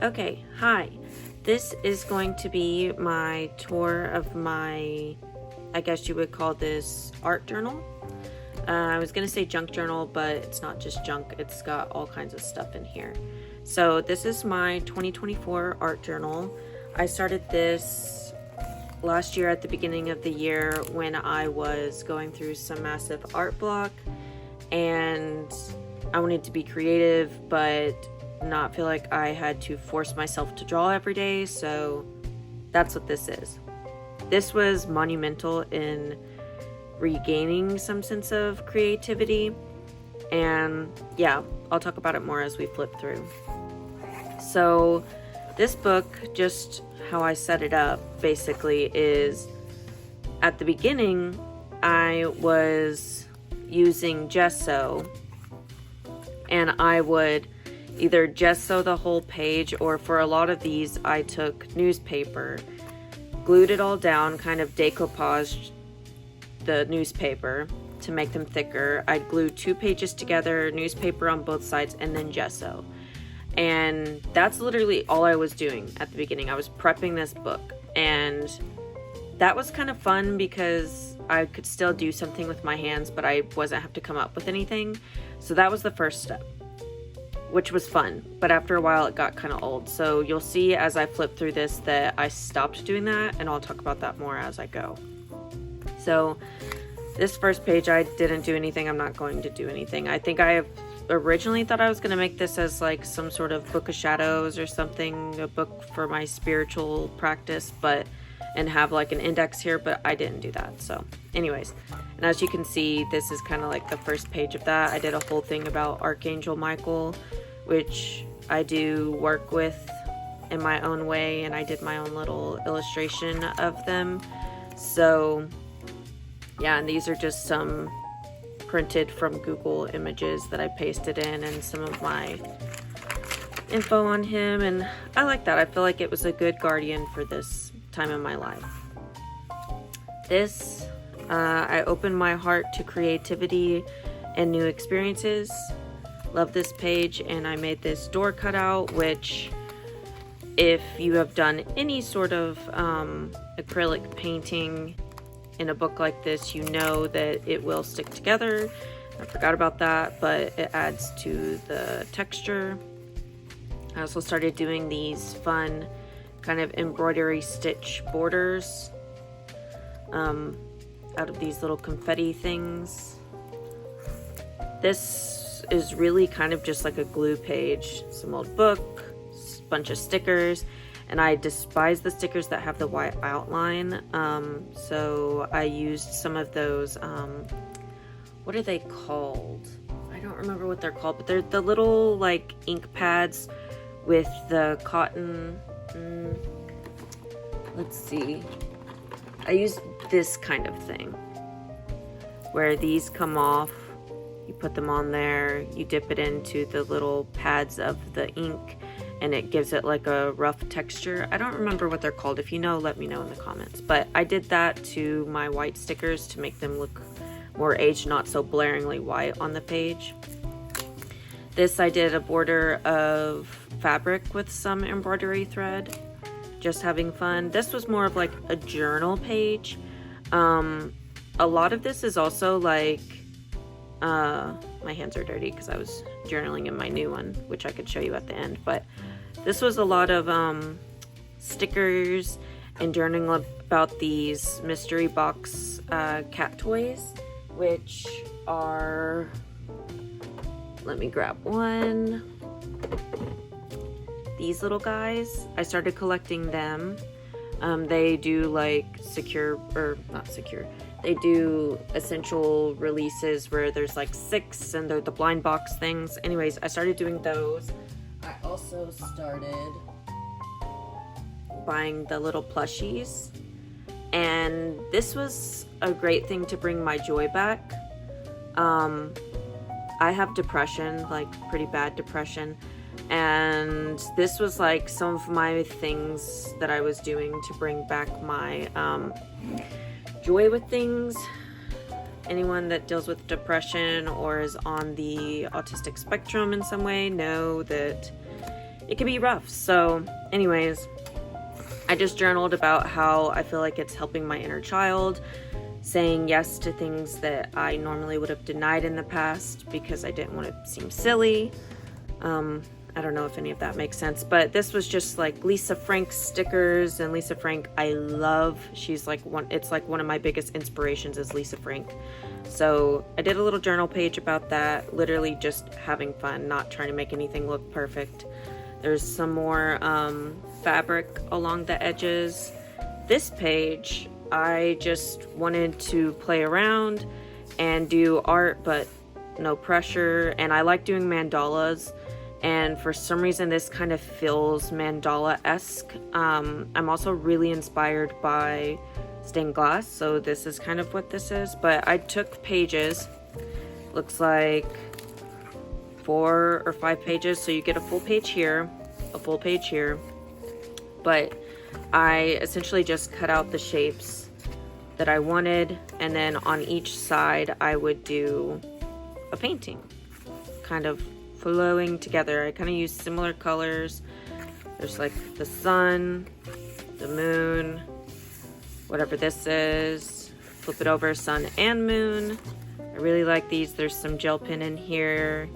Okay, hi. This is going to be my tour of my, I guess you would call this art journal. I was going to say junk journal, but it's not just junk. It's got all kinds of stuff in here. So this is my 2024 art journal. I started this last year at the beginning of the year when I was going through some massive art block and I wanted to be creative, but not feel like I had to force myself to draw every day. So that's what this is. This was monumental in regaining some sense of creativity, and yeah, I'll talk about it more as we flip through. So this book, just how I set it up basically, is at the beginning I was using gesso, and I would either gesso the whole page, or for a lot of these I took newspaper, glued it all down, kind of decoupaged the newspaper to make them thicker. I'd glue 2 pages together, newspaper on both sides, and then gesso. And that's literally all I was doing at the beginning. I was prepping this book, and that was kind of fun because I could still do something with my hands, but I wasn't have to come up with anything. So that was the first step, which was fun, but after a while it got kind of old. So you'll see as I flip through this that I stopped doing that, and I'll talk about that more as I go. So this first page, I didn't do anything. I'm not going to do anything. I think I originally thought I was going to make this as like some sort of book of shadows or something, a book for my spiritual practice, and have like an index here, but I didn't do that. So anyways, and as you can see, this is kind of like the first page of that. I did a whole thing about Archangel Michael, which I do work with in my own way, and I did my own little illustration of them. So yeah, and these are just some printed from Google images that I pasted in, and some of my info on him, and I like that. I feel like it was a good guardian for this time in my life. This, I opened my heart to creativity and new experiences. Love this page, and I made this door cutout, which if you have done any sort of acrylic painting in a book like this, you know that it will stick together. I forgot about that, but it adds to the texture. I also started doing these fun kind of embroidery stitch borders out of these little confetti things. This is really kind of just like a glue page, some old book, bunch of stickers, and I despise the stickers that have the white outline, so I used some of those, what are they called? I don't remember what they're called, but they're the little like ink pads with the cotton, let's see, I used this kind of thing, where these come off, you put them on there, you dip it into the little pads of the ink, and it gives it like a rough texture. I don't remember what they're called. If you know, let me know in the comments. But I did that to my white stickers to make them look more aged, not so blaringly white on the page. This, I did a border of fabric with some embroidery thread, just having fun. This was more of like a journal page. A lot of this is also like, my hands are dirty because I was journaling in my new one, which I could show you at the end, but this was a lot of stickers and journaling about these mystery box cat toys, which are, let me grab one, these little guys. I started collecting them. They do like they do essential releases where there's like 6, and they're the blind box things. Anyways, I started doing those. I also started buying the little plushies, and this was a great thing to bring my joy back. I have depression, like pretty bad depression, and this was like some of my things that I was doing to bring back my joy with things. Anyone that deals with depression or is on the autistic spectrum in some way know that it can be rough. So anyways, I just journaled about how I feel like it's helping my inner child, saying yes to things that I normally would have denied in the past because I didn't want to seem silly. I don't know if any of that makes sense, but this was just like Lisa Frank stickers, and Lisa Frank I love. She's like it's like one of my biggest inspirations is Lisa Frank. So I did a little journal page about that, literally just having fun, not trying to make anything look perfect. There's some more fabric along the edges. This page, I just wanted to play around and do art, but no pressure. And I like doing mandalas, and for some reason this kind of feels mandala-esque. I'm also really inspired by stained glass, so this is kind of what this is. But I took pages, looks like 4 or 5 pages, so you get a full page here, a full page here, but I essentially just cut out the shapes that I wanted, and then on each side I would do a painting, kind of flowing together. I kind of use similar colors. There's like the sun, the moon, whatever this is, flip it over, sun and moon. I really like these. There's some gel pen in here.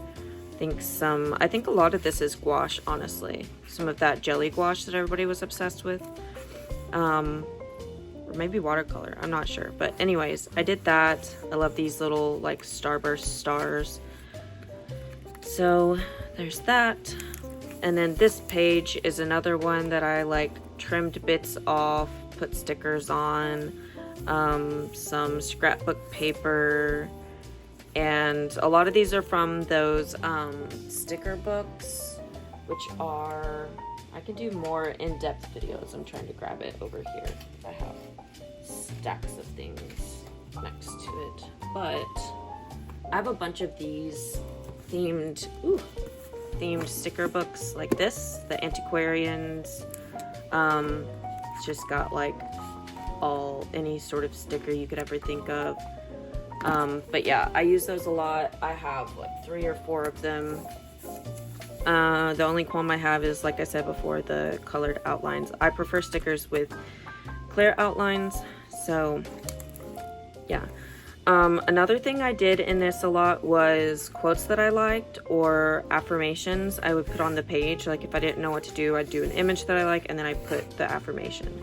I think a lot of this is gouache, honestly. Some of that jelly gouache that everybody was obsessed with. Or maybe watercolor, I'm not sure. But anyways, I did that. I love these little like starburst stars. So there's that. And then this page is another one that I like trimmed bits off, put stickers on, some scrapbook paper, and a lot of these are from those sticker books, which are, I can do more in-depth videos. I'm trying to grab it over here. I have stacks of things next to it, but I have a bunch of these themed sticker books like this, the Antiquarians. It's just got like any sort of sticker you could ever think of. But yeah, I use those a lot. I have like 3 or 4 of them. The only qualm I have is, like I said before, the colored outlines. I prefer stickers with clear outlines. So yeah. Another thing I did in this a lot was quotes that I liked or affirmations I would put on the page. Like if I didn't know what to do, I'd do an image that I like and then I put the affirmation.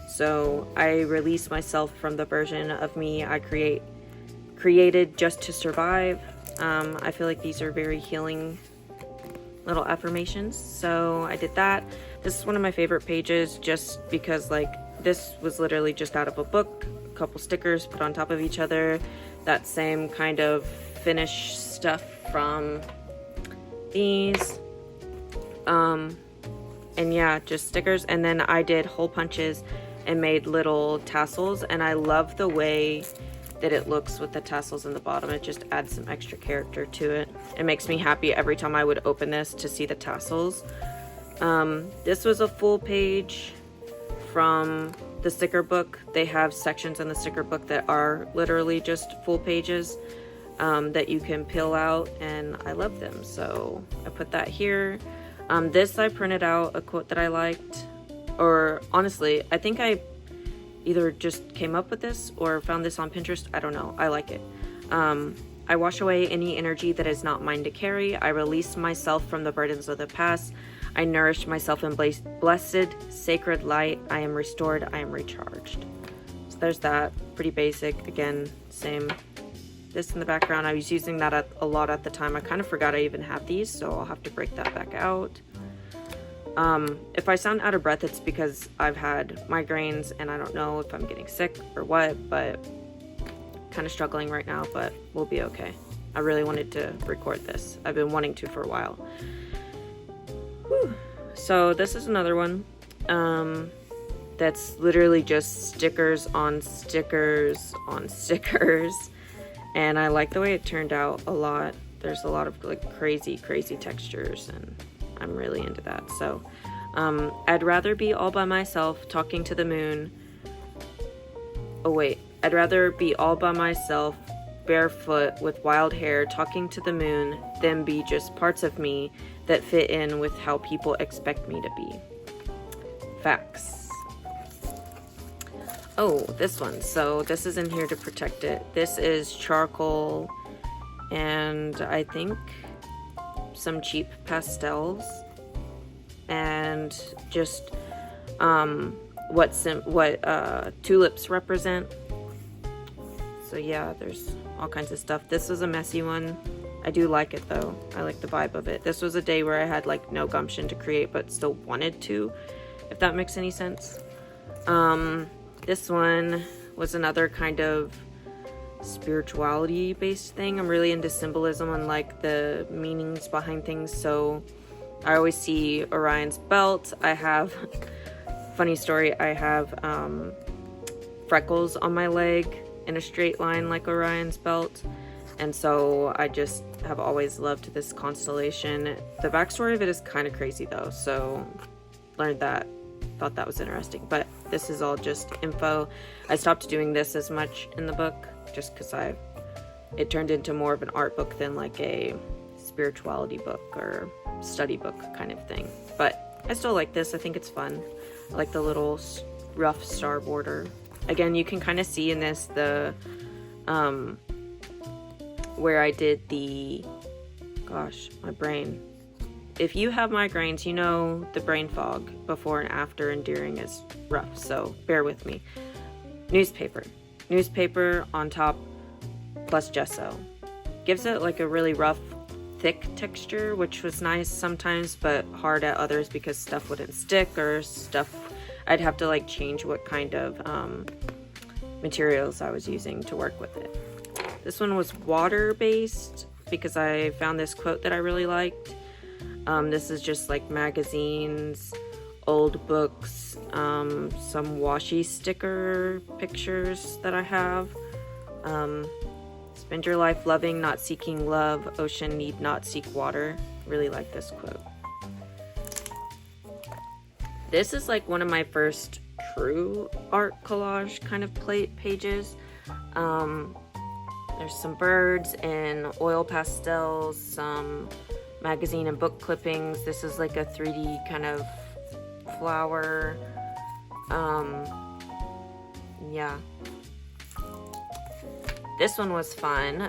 So I release myself from the version of me I created just to survive. I feel like these are very healing little affirmations. So I did that. This is one of my favorite pages just because like this was literally just out of a book. Couple stickers put on top of each other, that same kind of finish stuff from these, and yeah, just stickers. And then I did hole punches and made little tassels, and I love the way that it looks with the tassels in the bottom. It just adds some extra character to it. It makes me happy every time I would open this to see the tassels. This was a full page from the sticker book. They have sections in the sticker book that are literally just full pages that you can peel out, and I love them, so I put that here. This I printed out a quote that I liked, or honestly I think I either just came up with this or found this on Pinterest. I don't know. I like it. I wash away any energy that is not mine to carry. I release myself from the burdens of the past. I nourish myself in blessed, sacred light. I am restored. I am recharged. So there's that. Pretty basic. Again, same. This in the background. I was using that a lot at the time. I kind of forgot I even have these, so I'll have to break that back out. If I sound out of breath, it's because I've had migraines and I don't know if I'm getting sick or what, but kind of struggling right now, but we'll be okay. I really wanted to record this. I've been wanting to for a while. Whew. So this is another one that's literally just stickers on stickers on stickers, and I like the way it turned out a lot. There's a lot of like crazy textures, and I'm really into that. So I'd rather be all by myself talking to the moon. I'd rather be all by myself, barefoot with wild hair, talking to the moon, than be just parts of me that fit in with how people expect me to be. Facts. Oh, this one. So this is in here to protect it. This is charcoal and I think some cheap pastels and just what tulips represent. So yeah, there's all kinds of stuff. This was a messy one. I do like it though. I like the vibe of it. This was a day where I had like no gumption to create but still wanted to, if that makes any sense. This one was another kind of spirituality based thing. I'm really into symbolism and like the meanings behind things, so I always see Orion's belt. I have, funny story, I have freckles on my leg in a straight line like Orion's belt, and so I just have always loved this constellation. The backstory of it is kind of crazy though, so learned that, thought that was interesting, but this is all just info. I stopped doing this as much in the book just because it turned into more of an art book than like a spirituality book or study book kind of thing, but I still like this. I think it's fun. I like the little rough star border. Again, you can kind of see in this the where I did the, gosh, my brain. If you have migraines, you know the brain fog before and after and during is rough, so bear with me. Newspaper on top plus gesso. Gives it like a really rough, thick texture, which was nice sometimes, but hard at others because stuff wouldn't stick or stuff, I'd have to like change what kind of materials I was using to work with it. This one was water-based because I found this quote that I really liked. This is just like magazines, old books, some washi sticker pictures that I have. Spend your life loving, not seeking love. Ocean need not seek water. Really like this quote. This is like one of my first true art collage kind of pages. There's some birds and oil pastels, some magazine and book clippings. This is like a 3D kind of flower. Yeah. This one was fun.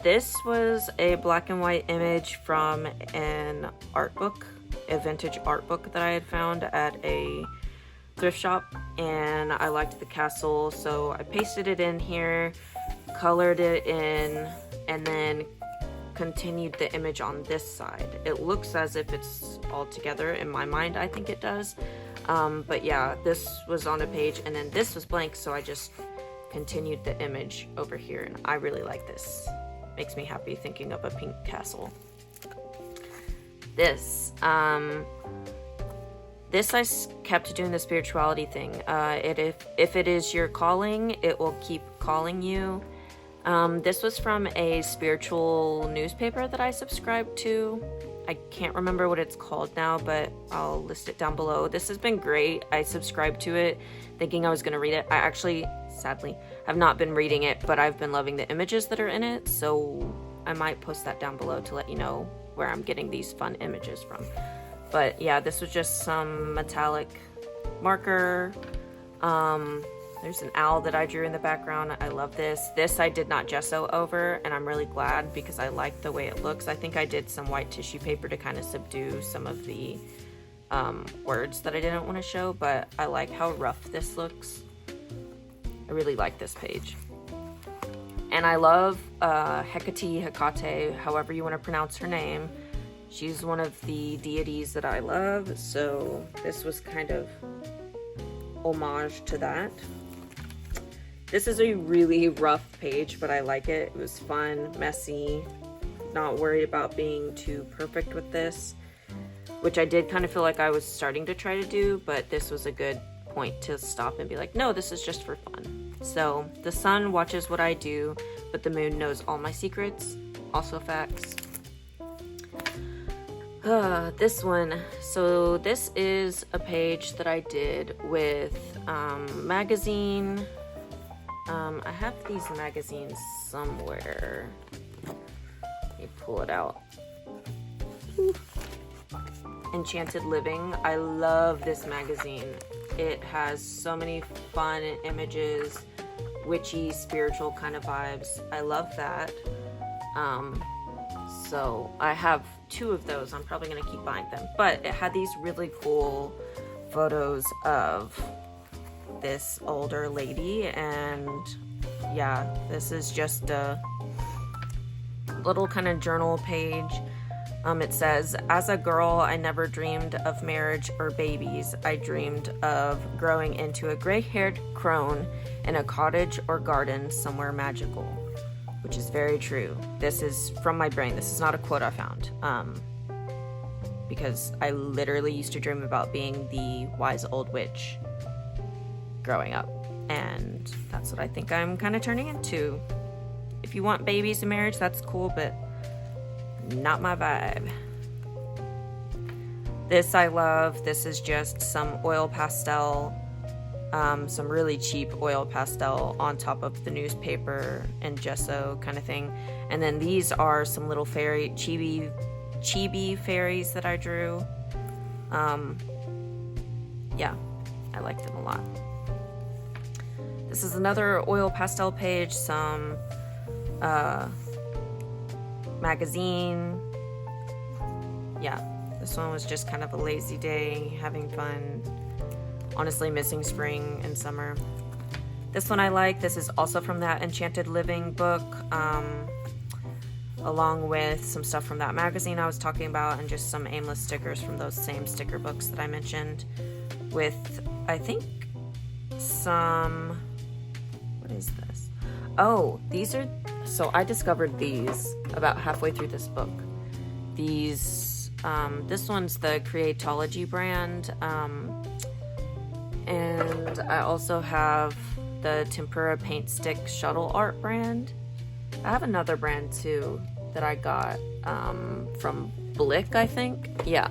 This was a black and white image from an art book, a vintage art book that I had found at a thrift shop, and I liked the castle, so I pasted it in here, colored it in, and then continued the image on this side. It looks as if it's all together. In my mind, I think it does. But yeah, this was on a page, and then this was blank, so I just continued the image over here, and I really like this. Makes me happy thinking of a pink castle. This I kept doing the spirituality thing. If it is your calling, it will keep calling you. This was from a spiritual newspaper that I subscribed to. I can't remember what it's called now, but I'll list it down below. This has been great. I subscribed to it thinking I was going to read it. I actually, sadly, have not been reading it, but I've been loving the images that are in it, so I might post that down below to let you know where I'm getting these fun images from. But yeah, this was just some metallic marker. There's an owl that I drew in the background. I love this. This I did not gesso over, and I'm really glad because I like the way it looks. I think I did some white tissue paper to kind of subdue some of the words that I didn't want to show, but I like how rough this looks. I really like this page. And I love Hecate, however you want to pronounce her name. She's one of the deities that I love, so this was kind of homage to that. This is a really rough page, but I like it. It was fun, messy, not worried about being too perfect with this, which I did kind of feel like I was starting to try to do, but this was a good point to stop and be like, no, this is just for fun. So the sun watches what I do, but the moon knows all my secrets. Also facts. This one. So this is a page that I did with magazine. I have these magazines somewhere. Let me pull it out. Enchanted Living. I love this magazine. It has so many fun images, witchy, spiritual kind of vibes. I love that. So I have 2 of those. I'm probably going to keep buying them. But it had these really cool photos of this older lady, and yeah, this is just a little kind of journal page. It says, as a girl, I never dreamed of marriage or babies. I dreamed of growing into a gray-haired crone in a cottage or garden somewhere magical, which is very true. This is from my brain. This is not a quote I found, because I literally used to dream about being the wise old witch growing up, and that's what I think I'm kind of turning into. If you want babies and marriage, that's cool, but not my vibe. This I love. This is just some oil pastel, some really cheap oil pastel on top of the newspaper and gesso kind of thing. And then these are some little chibi fairies that I drew. Yeah, I liked them a lot. This is another oil pastel page, some magazine. Yeah, this one was just kind of a lazy day, having fun. Honestly, missing spring and summer. This one I like. This is also from that Enchanted Living book, along with some stuff from that magazine I was talking about, and just some aimless stickers from those same sticker books that I mentioned, with, I think, some... What is this? Oh, these are... So I discovered these about halfway through this book. These, this one's the Creatology brand, and I also have the Tempera Paint Stick Shuttle Art brand. I have another brand too that I got from Blick, I think. Yeah,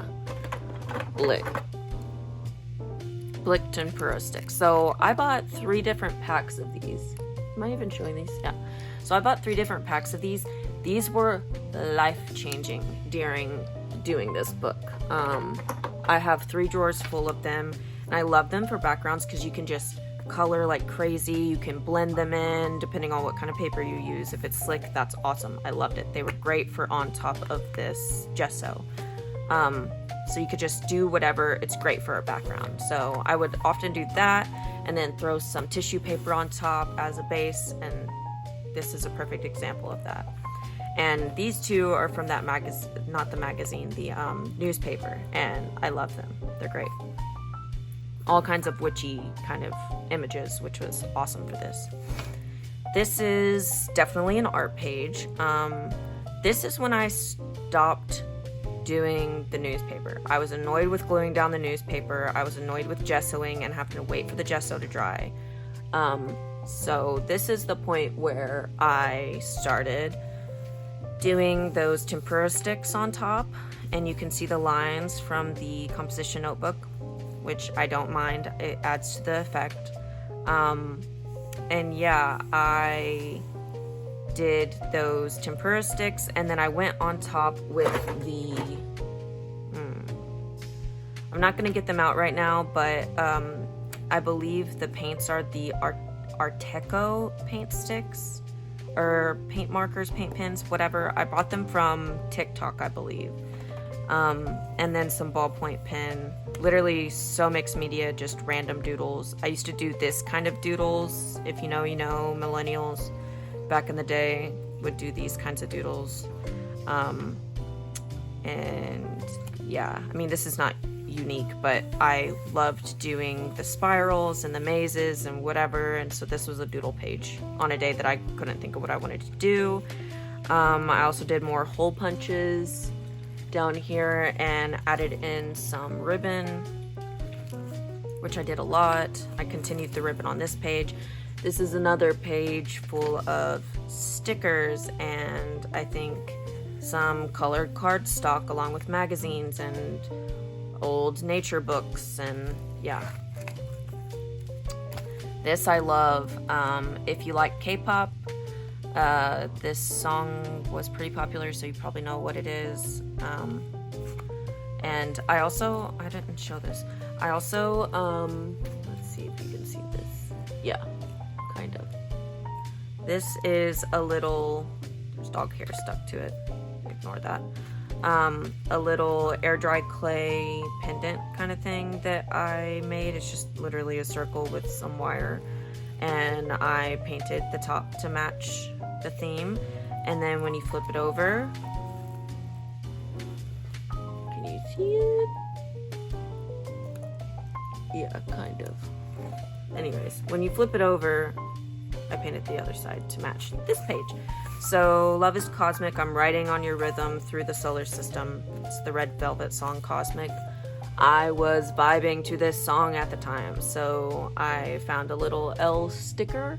Blick Tempera Sticks. So I bought 3 different packs of these. Am I even showing these? Yeah. So I bought 3 different packs of these. These were life-changing during doing this book. I have 3 drawers full of them, and I love them for backgrounds because you can just color like crazy. You can blend them in depending on what kind of paper you use. If it's slick, that's awesome. I loved it. They were great for on top of this gesso. So you could just do whatever. It's great for a background. So I would often do that and then throw some tissue paper on top as a base, and this is a perfect example of that. And these 2 are from that magazine, not the magazine, the newspaper, and I love them. They're great. All kinds of witchy kind of images, which was awesome for this. This is definitely an art page. This is when I stopped doing the newspaper. I was annoyed with gluing down the newspaper. I was annoyed with gessoing and having to wait for the gesso to dry. So this is the point where I started doing those tempera sticks on top, and you can see the lines from the composition notebook, which I don't mind. It adds to the effect. And yeah, I did those tempera sticks, and then I went on top with the I'm not gonna get them out right now, but I believe the paints are the Arteco paint sticks, or paint markers, paint pens, whatever. I bought them from TikTok, I believe. And then some ballpoint pen. Literally so mixed media, just random doodles. I used to do this kind of doodles. If you know, you know. Millennials back in the day would do these kinds of doodles. And yeah, I mean, this is not unique, but I loved doing the spirals and the mazes and whatever, and so this was a doodle page on a day that I couldn't think of what I wanted to do. I also did more hole punches down here and added in some ribbon, which I did a lot. I continued the ribbon on this page. This is another page full of stickers and I think some colored cardstock along with magazines and old nature books, and yeah. This I love. If you like K-pop, this song was pretty popular, so you probably know what it is. And I didn't show this. I also, let's see if you can see this. Yeah, kind of. This is a little, there's dog hair stuck to it. Ignore that. A little air dry clay pendant kind of thing that I made. It's just literally a circle with some wire, and I painted the top to match the theme. And then when you flip it over, can you see it? Yeah, kind of. Anyways, when you flip it over, I painted the other side to match this page. So, love is cosmic. I'm riding on your rhythm through the solar system. It's the Red Velvet song, Cosmic. I was vibing to this song at the time, so I found a little L sticker,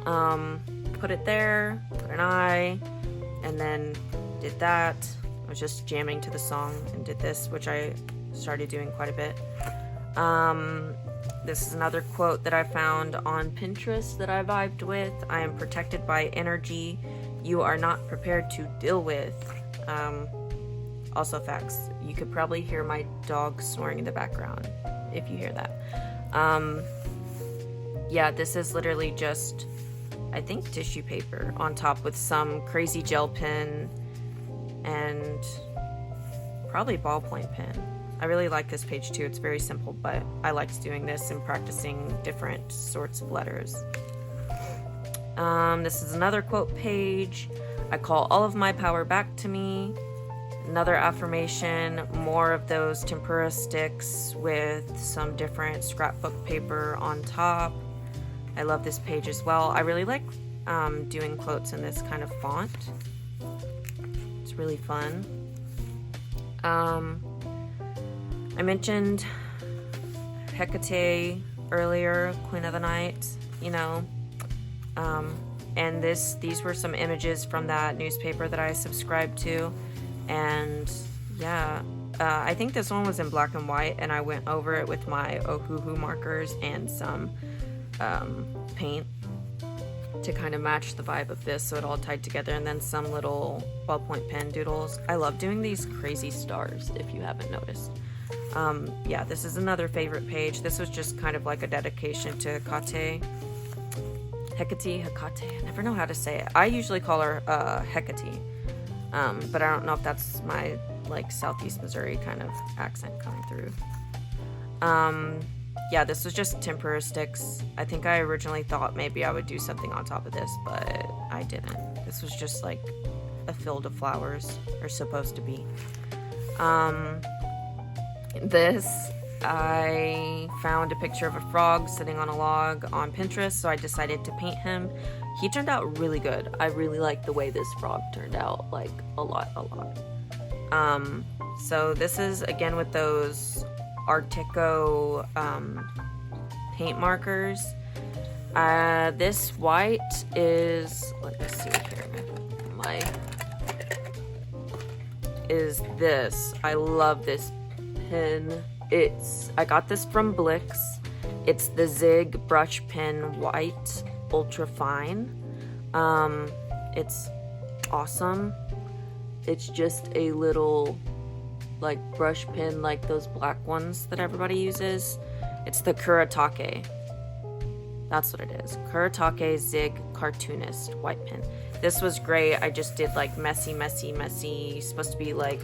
put it there, put an I, and then did that. I was just jamming to the song and did this, which I started doing quite a bit. This is another quote that I found on Pinterest that I vibed with. I am protected by energy you are not prepared to deal with. Also facts. You could probably hear my dog snoring in the background if you hear that. Yeah, this is literally just, I think, tissue paper on top with some crazy gel pen and probably ballpoint pen. I really like this page too. It's very simple, but I liked doing this and practicing different sorts of letters. This is another quote page. I call all of my power back to me. Another affirmation, more of those tempura sticks with some different scrapbook paper on top. I love this page as well. I really like doing quotes in this kind of font. It's really fun. I mentioned Hecate earlier, Queen of the Night, you know. And these were some images from that newspaper that I subscribed to. And yeah, I think this one was in black and white, and I went over it with my Ohuhu markers and some paint to kind of match the vibe of this, so it all tied together, and then some little ballpoint pen doodles. I love doing these crazy stars, if you haven't noticed. Yeah, this is another favorite page. This was just kind of like a dedication to Hecate. Hecate, I never know how to say it. I usually call her Hecate, but I don't know if that's my like Southeast Missouri kind of accent coming through. Yeah, this was just tempura sticks. I think I originally thought maybe I would do something on top of this, but I didn't. This was just like a field of flowers, or supposed to be. This, I found a picture of a frog sitting on a log on Pinterest, so I decided to paint him. He turned out really good. I really like the way this frog turned out, like a lot. So this is again with those Artico paint markers. This white is, let me see here, is this. I love this pen. I got this from Blix. It's the Zig brush pen white ultra fine. It's awesome. It's just a little like brush pen like those black ones that everybody uses. It's the Kuretake. That's what it is. Kuretake Zig Cartoonist white pen. This was great. I just did like messy, supposed to be like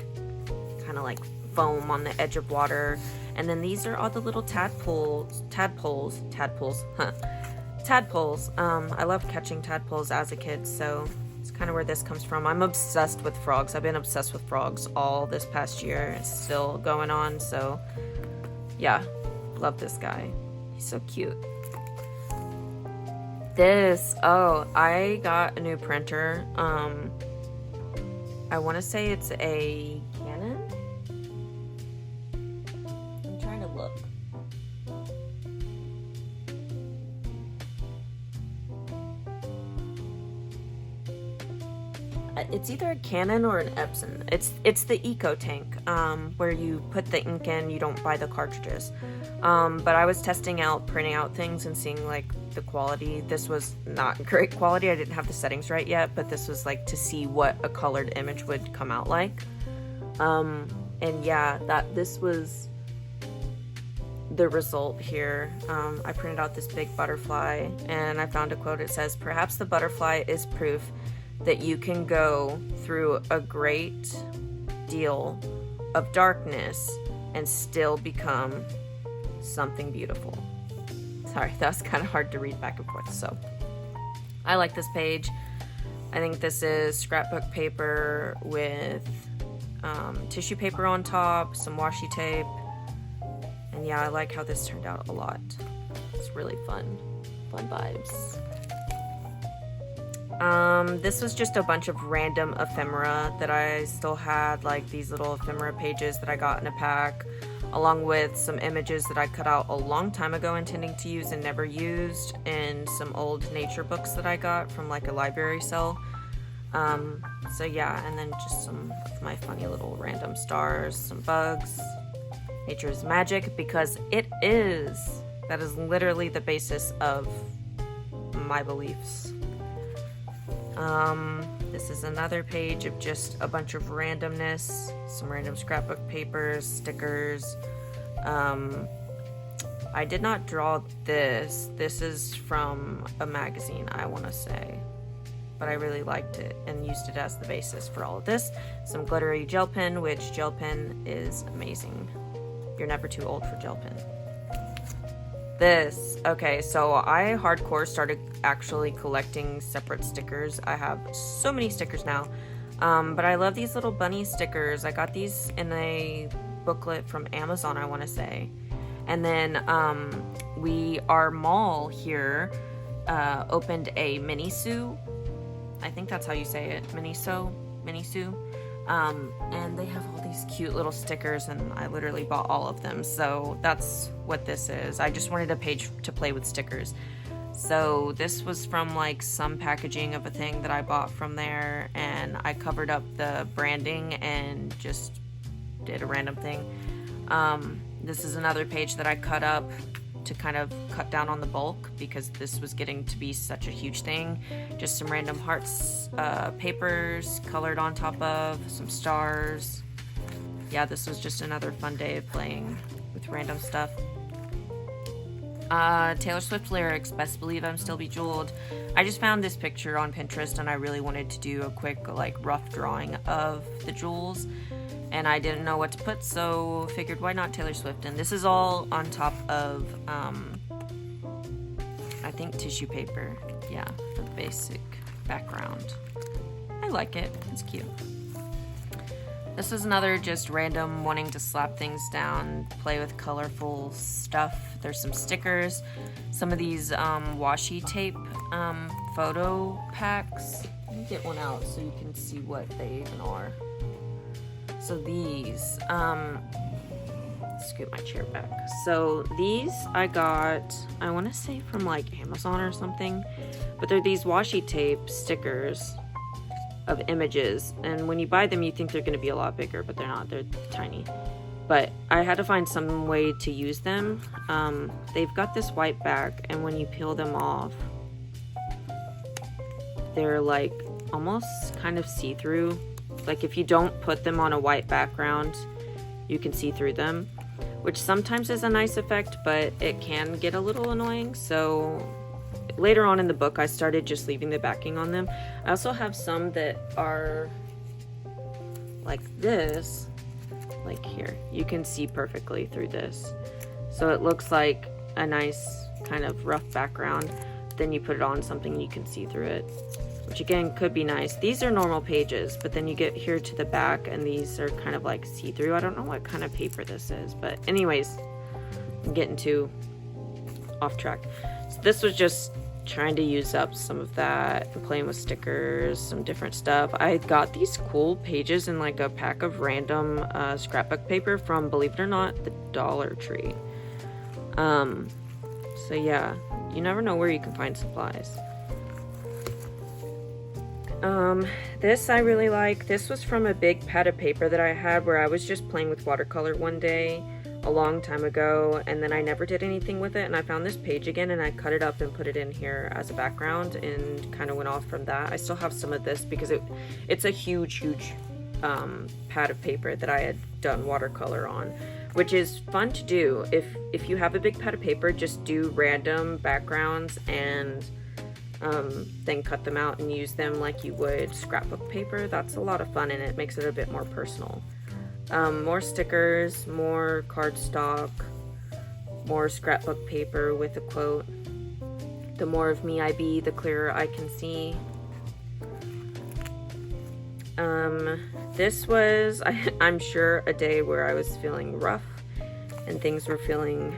kind of like foam on the edge of water. And then these are all the little tadpoles. I loved catching tadpoles as a kid, so it's kind of where this comes from. I'm obsessed with frogs. I've been obsessed with frogs all this past year. It's still going on, so yeah, love this guy. He's so cute. I got a new printer. I want to say it's a Canon. I'm trying to look. It's either a Canon or an Epson. It's the Eco Tank, where you put the ink in, you don't buy the cartridges. But I was testing out printing out things and seeing like the quality. This was not great quality. I didn't have the settings right yet, but this was like to see what a colored image would come out like. And yeah, this was the result here. I printed out this big butterfly and I found a quote. It says, "Perhaps the butterfly is proof that you can go through a great deal of darkness and still become something beautiful." Sorry, that was kind of hard to read back and forth. So I like this page. I think this is scrapbook paper with tissue paper on top, some washi tape. And yeah, I like how this turned out a lot. It's really fun vibes. This was just a bunch of random ephemera that I still had, like these little ephemera pages that I got in a pack, along with some images that I cut out a long time ago intending to use and never used, and some old nature books that I got from like a library sale. So yeah, and then just some of my funny little random stars, some bugs. Nature is magic, because it is. That is literally the basis of my beliefs. This is another page of just a bunch of randomness, some random scrapbook papers, stickers. I did not draw this. This is from a magazine, I want to say. But I really liked it and used it as the basis for all of this. Some glittery gel pen, which gel pen is amazing. You're never too old for gel pen. This, okay, so I hardcore started actually collecting separate stickers. I have so many stickers now, but I love these little bunny stickers. I got these in a booklet from Amazon, I want to say. And then our mall here opened a Miniso. I think that's how you say it, Miniso. And they have all these cute little stickers, and I literally bought all of them. So that's what this is. I just wanted a page to play with stickers. So this was from like some packaging of a thing that I bought from there, and I covered up the branding and just did a random thing. This is another page that I cut up to kind of cut down on the bulk, because this was getting to be such a huge thing. Just some random hearts, papers colored on top of, some stars. Yeah, this was just another fun day of playing with random stuff. Taylor Swift lyrics, "Best believe I'm still bejeweled." I just found this picture on Pinterest and I really wanted to do a quick like rough drawing of the jewels, and I didn't know what to put, so figured why not Taylor Swift. And this is all on top of I think tissue paper. Yeah, the basic background. I like it, it's cute. This is another just random wanting to slap things down, play with colorful stuff. There's some stickers, some of these washi tape photo packs. Let me get one out so you can see what they even are. So these, scoot my chair back. So these I got, I want to say from like Amazon or something, but they're these washi tape stickers of images, and when you buy them you think they're going to be a lot bigger, but they're not. They're tiny. But I had to find some way to use them. They've got this white back, and when you peel them off, they're like almost kind of see-through. Like if you don't put them on a white background, you can see through them, which sometimes is a nice effect, but it can get a little annoying. So later on in the book, I started just leaving the backing on them. I also have some that are like this, like here. You can see perfectly through this. So it looks like a nice kind of rough background. Then you put it on something and you can see through it, which again could be nice. These are normal pages, but then you get here to the back and these are kind of like see-through. I don't know what kind of paper this is, but anyways, I'm getting too off track. So this was just trying to use up some of that and playing with stickers, some different stuff. I got these cool pages in like a pack of random scrapbook paper from, believe it or not, the Dollar Tree. So yeah, you never know where you can find supplies. This I really like. This was from a big pad of paper that I had where I was just playing with watercolor one day a long time ago, and then I never did anything with it, and I found this page again and I cut it up and put it in here as a background and kind of went off from that. I still have some of this because it's a huge pad of paper that I had done watercolor on, which is fun to do. If you have a big pad of paper, just do random backgrounds and then cut them out and use them like you would scrapbook paper. That's a lot of fun, and it makes it a bit more personal. More stickers, more cardstock, more scrapbook paper with a quote. The more of me I be, the clearer I can see. This was, I'm sure, a day where I was feeling rough and things were feeling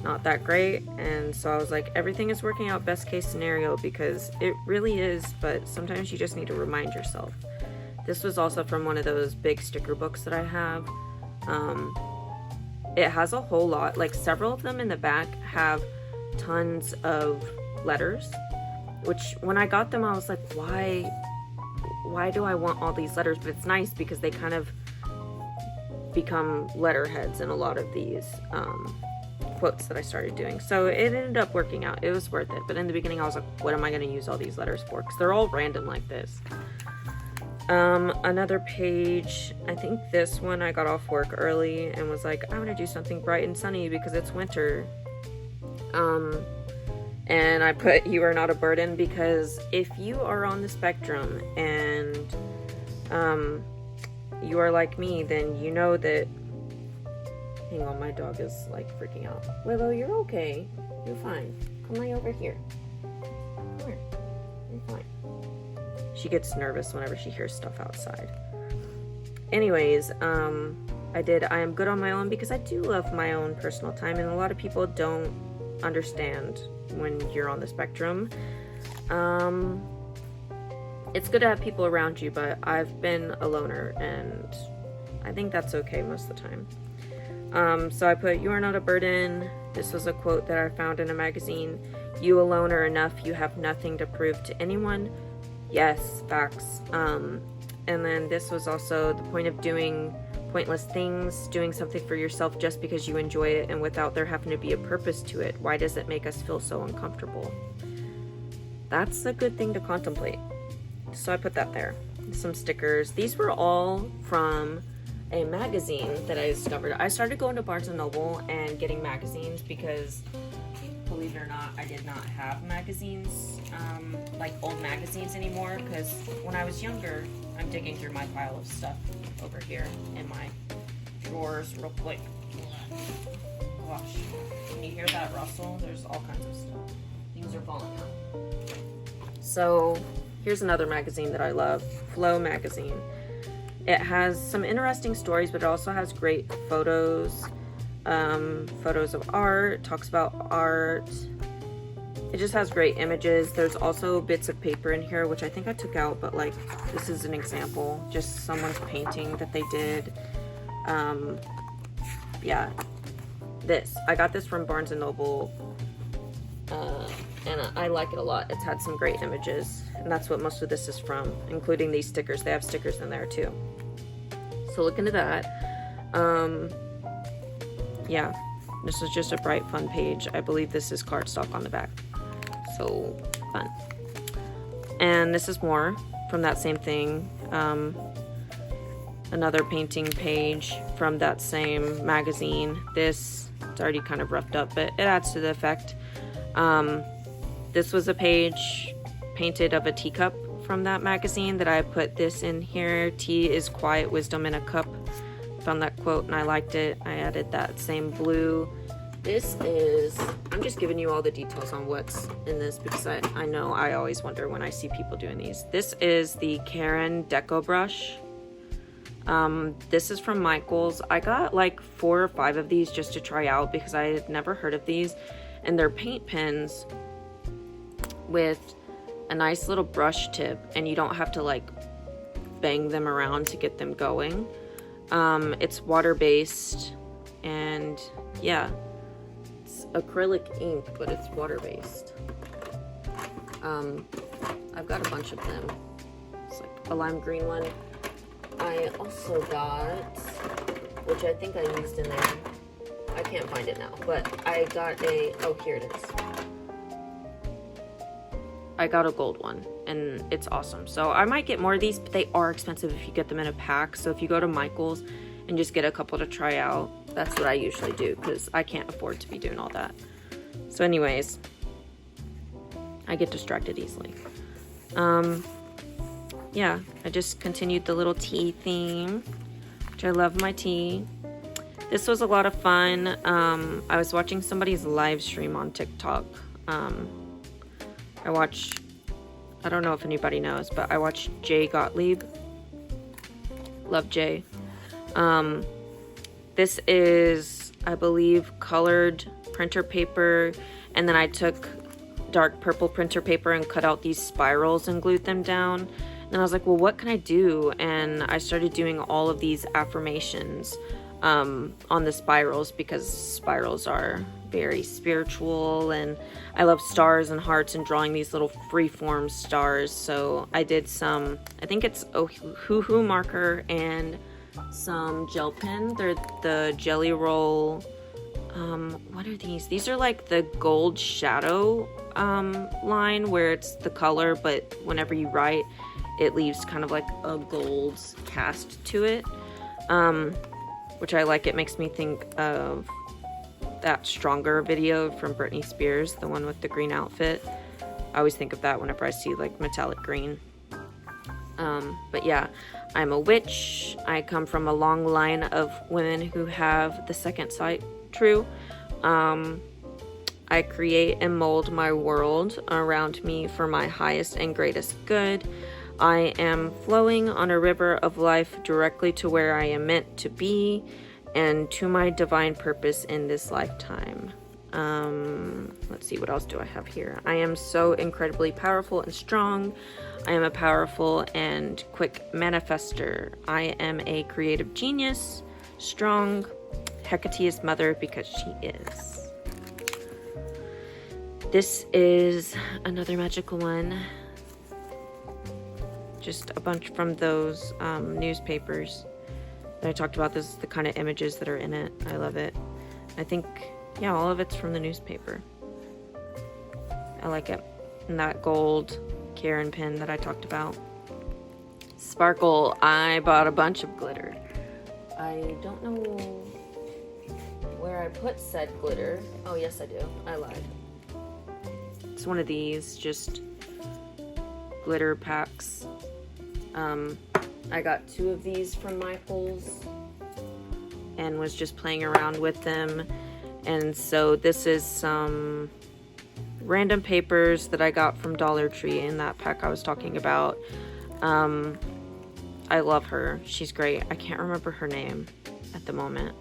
not that great, and so I was like, everything is working out best case scenario, because it really is, but sometimes you just need to remind yourself. This was also from one of those big sticker books that I have. It has a whole lot, like several of them in the back have tons of letters, which when I got them I was like, why do I want all these letters? But it's nice because they kind of become letterheads in a lot of these quotes that I started doing. So it ended up working out. It was worth it. But in the beginning I was like, what am I going to use all these letters for? Because they're all random like this. Another page, I think this one I got off work early and was like, I want to do something bright and sunny because it's winter. And I put "You are not a burden," because if you are on the spectrum and you are like me, then you know that... Hang on, my dog is like freaking out. Willow, you're okay. You're fine. Come right over here. Come here. You're fine. She gets nervous whenever she hears stuff outside. Anyways, I am good on my own because I do love my own personal time, and a lot of people don't understand when you're on the spectrum. It's good to have people around you, but I've been a loner, and I think that's okay most of the time. So I put, "You are not a burden." This was a quote that I found in a magazine. "You alone are enough. You have nothing to prove to anyone." Yes, facts. And then this was also the point of doing pointless things, doing something for yourself just because you enjoy it and without there having to be a purpose to it. Why does it make us feel so uncomfortable? That's a good thing to contemplate. So I put that there. Some stickers. These were all from a magazine that I discovered. I started going to Barnes & Noble and getting magazines because, believe it or not, I did not have magazines, like old magazines anymore, because when I was younger, I'm digging through my pile of stuff over here in my drawers real quick. Gosh, can you hear that rustle? There's all kinds of stuff. Things are falling out. So here's another magazine that I love, Flow magazine. It has some interesting stories, but it also has great photos, photos of art, talks about art. It just has great images. There's also bits of paper in here, which I think I took out, but like, this is an example, just someone's painting that they did. Yeah, I got this from Barnes & Noble, and I like it a lot. It's had some great images, and that's what most of this is from, including these stickers. They have stickers in there too. So look into that. Yeah, this is just a bright, fun page. I believe this is cardstock on the back. So fun. And this is more from that same thing. Another painting page from that same magazine. It's already kind of roughed up, but it adds to the effect. This was a page painted of a teacup from that magazine that I put this in here. Tea is quiet wisdom in a cup. Found that quote and I liked it. I added that same blue. This is, I'm just giving you all the details on what's in this because I know I always wonder when I see people doing these. This is the Karen Deco brush. This is from Michael's. I got like 4 or 5 of these just to try out because I had never heard of these. And they're paint pens with a nice little brush tip, and you don't have to like bang them around to get them going. It's water-based, and yeah, it's acrylic ink, but it's water-based. I've got a bunch of them. It's like a lime green one. I also got, which I think I used in there. I can't find it now, but I got oh, here it is. I got a gold one, and it's awesome. So I might get more of these, but they are expensive if you get them in a pack. So if you go to Michael's and just get a couple to try out, that's what I usually do, because I can't afford to be doing all that. So anyways, I get distracted easily. Yeah, I just continued the little tea theme, which I love my tea. This was a lot of fun. I was watching somebody's live stream on TikTok. I don't know if anybody knows, but I watch Jay Gottlieb. Love Jay. This is, I believe, colored printer paper, and then I took dark purple printer paper and cut out these spirals and glued them down. And I was like, well, what can I do? And I started doing all of these affirmations on the spirals, because spirals are very spiritual, and I love stars and hearts and drawing these little freeform stars. So I did some, I think it's hoo-hoo marker and some gel pen. They're the Jelly Roll, what are these? These are like the gold shadow line, where it's the color, but whenever you write, it leaves kind of like a gold cast to it, which I like. It makes me think of that Stronger video from Britney Spears, the one with the green outfit. I always think of that whenever I see like metallic green. But yeah, I'm a witch. I come from a long line of women who have the second sight true. I create and mold my world around me for my highest and greatest good. I am flowing on a river of life directly to where I am meant to be and to my divine purpose in this lifetime. Let's see, what else do I have here? I am so incredibly powerful and strong. I am a powerful and quick manifester. I am a creative genius, strong, Hecate's mother, because she is. This is another magical one. Just a bunch from those newspapers that I talked about. This is the kind of images that are in it. I love it. I think, yeah, all of it's from the newspaper. I like it. And that gold Karen pen that I talked about. Sparkle. I bought a bunch of glitter. I don't know where I put said glitter. Oh, yes, I do. I lied. It's one of these, just glitter packs. I got 2 of these from Michael's and was just playing around with them. And so this is some random papers that I got from Dollar Tree in that pack I was talking about. I love her. She's great. I can't remember her name at the moment.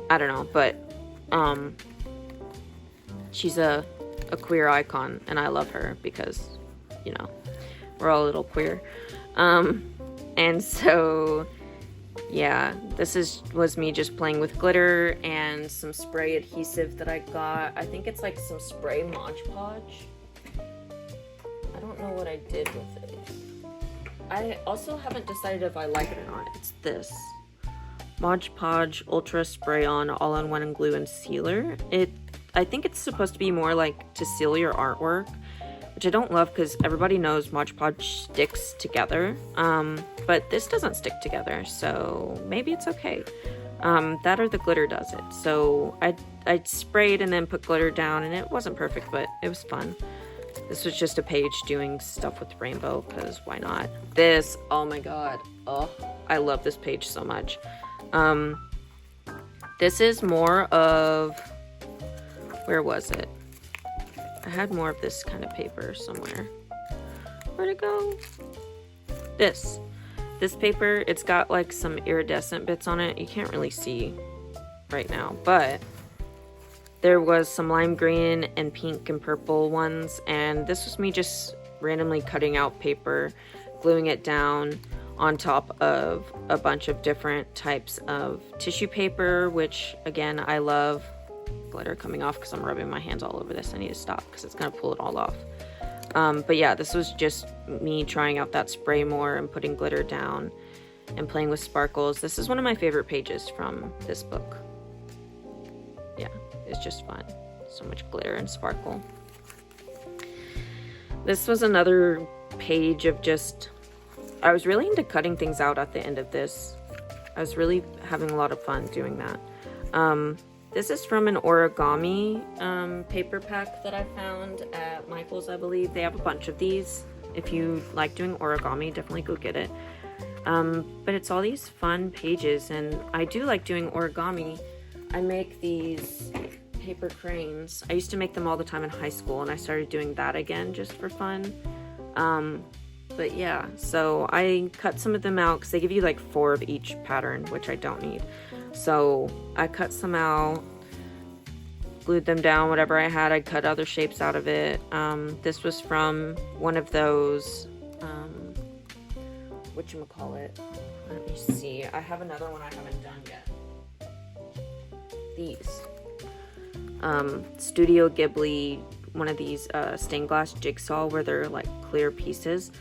I don't know, but she's a queer icon, and I love her because, you know, we're all a little queer. And so, yeah, this was me just playing with glitter and some spray adhesive that I got. I think it's like some spray Mod Podge. I don't know what I did with it. I also haven't decided if I like it or not. It's this Mod Podge Ultra Spray On All-in-One and Glue and Sealer. I think it's supposed to be more like to seal your artwork, which I don't love because everybody knows Mod Podge sticks together. But this doesn't stick together, so maybe it's okay. That or the glitter does it. So I sprayed and then put glitter down, and it wasn't perfect, but it was fun. This was just a page doing stuff with rainbow, because why not? This, oh my god. Oh, I love this page so much. This is more of, where was it? I had more of this kind of paper somewhere. Where'd it go? This paper, it's got like some iridescent bits on it. You can't really see right now, but there was some lime green and pink and purple ones, and this was me just randomly cutting out paper, gluing it down on top of a bunch of different types of tissue paper, which again, I love. Glitter coming off because I'm rubbing my hands all over this. I need to stop because it's gonna pull it all off. But yeah, this was just me trying out that spray more and putting glitter down and playing with sparkles. This is one of my favorite pages from this book. Yeah, it's just fun. So much glitter and sparkle. This was another page of just, I was really into cutting things out at the end of this. I was really having a lot of fun doing that. This is from an origami paper pack that I found at Michael's, I believe. They have a bunch of these. If you like doing origami, definitely go get it. But it's all these fun pages, and I do like doing origami. I make these paper cranes. I used to make them all the time in high school, and I started doing that again just for fun. But yeah, so I cut some of them out because they give you like 4 of each pattern, which I don't need. So I cut some out, glued them down, whatever I had. I cut other shapes out of it. This was from one of those, whatchamacallit. Let me see. I have another one I haven't done yet. These. Studio Ghibli, one of these stained glass jigsaw where they're like clear pieces.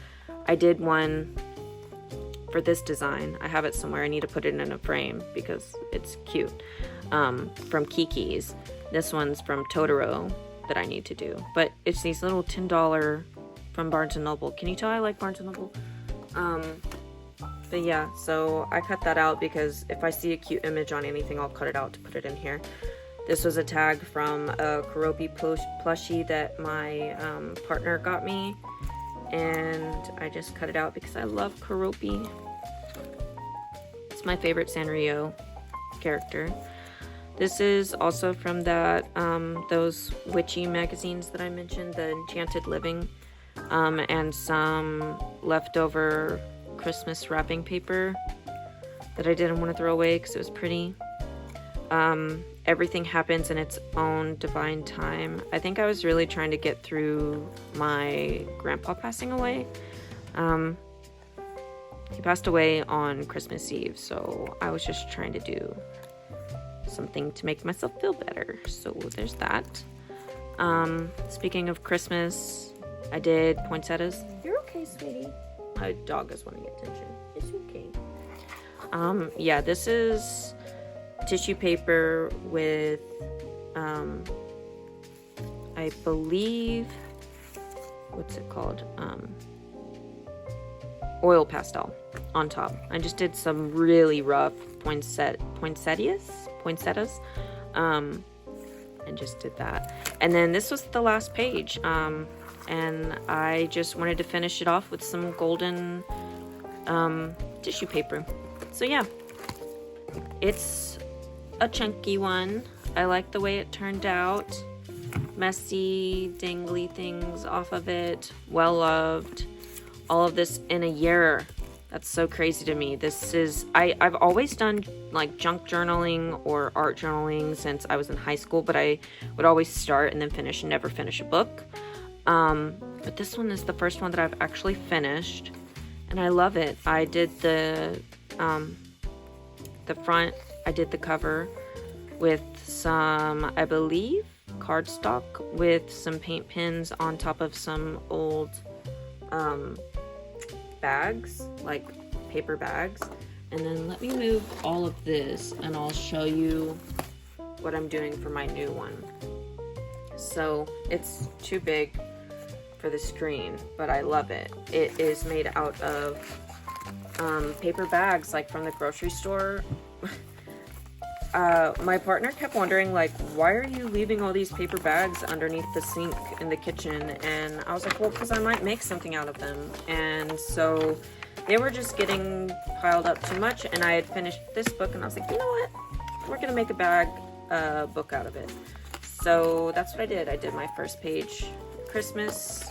I did one for this design. I have it somewhere. I need to put it in a frame because it's cute. From Kiki's. This one's from Totoro that I need to do. But it's these little $10 from Barnes & Noble. Can you tell I like Barnes & Noble? But yeah, so I cut that out because if I see a cute image on anything, I'll cut it out to put it in here. This was a tag from a Karopi plushie that my partner got me. And I just cut it out because I love Karopi. It's my favorite Sanrio character. This is also from that those witchy magazines that I mentioned, the Enchanted Living, and some leftover Christmas wrapping paper that I didn't want to throw away because it was pretty. Everything happens in its own divine time. I think I was really trying to get through my grandpa passing away. He passed away on Christmas Eve, so I was just trying to do something to make myself feel better. So there's that. Speaking of Christmas, I did poinsettias. You're okay, sweetie. My dog is wanting attention. It's okay. Yeah, this is tissue paper with I believe, what's it called, oil pastel on top. I just did some really rough poinsettias, and just did that. And then this was the last page, and I just wanted to finish it off with some golden tissue paper. So yeah, it's a chunky one. I like the way it turned out. Messy, dangly things off of it. Well loved. All of this in a year. That's so crazy to me. This is, I've always done like junk journaling or art journaling since I was in high school, but I would always start and then finish and never finish a book. But this one is the first one that I've actually finished, and I love it. I did the front, I did the cover with some, I believe, cardstock with some paint pens on top of some old bags, like paper bags. And then let me move all of this and I'll show you what I'm doing for my new one. So it's too big for the screen, but I love it. It is made out of paper bags, like from the grocery store. My partner kept wondering, like, why are you leaving all these paper bags underneath the sink in the kitchen? And I was like, well, because I might make something out of them. And so they were just getting piled up too much, and I had finished this book, and I was like, you know what? We're gonna make a bag book out of it. So that's what I did. I did my first page Christmas.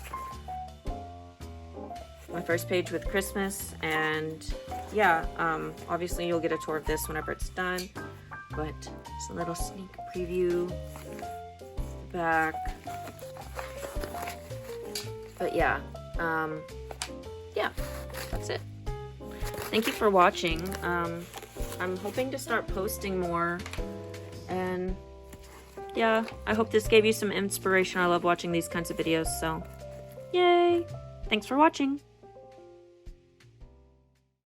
My first page with Christmas, and yeah, obviously you'll get a tour of this whenever it's done. But it's a little sneak preview back. But yeah, yeah, that's it. Thank you for watching. I'm hoping to start posting more, and yeah, I hope this gave you some inspiration. I love watching these kinds of videos, so yay! Thanks for watching.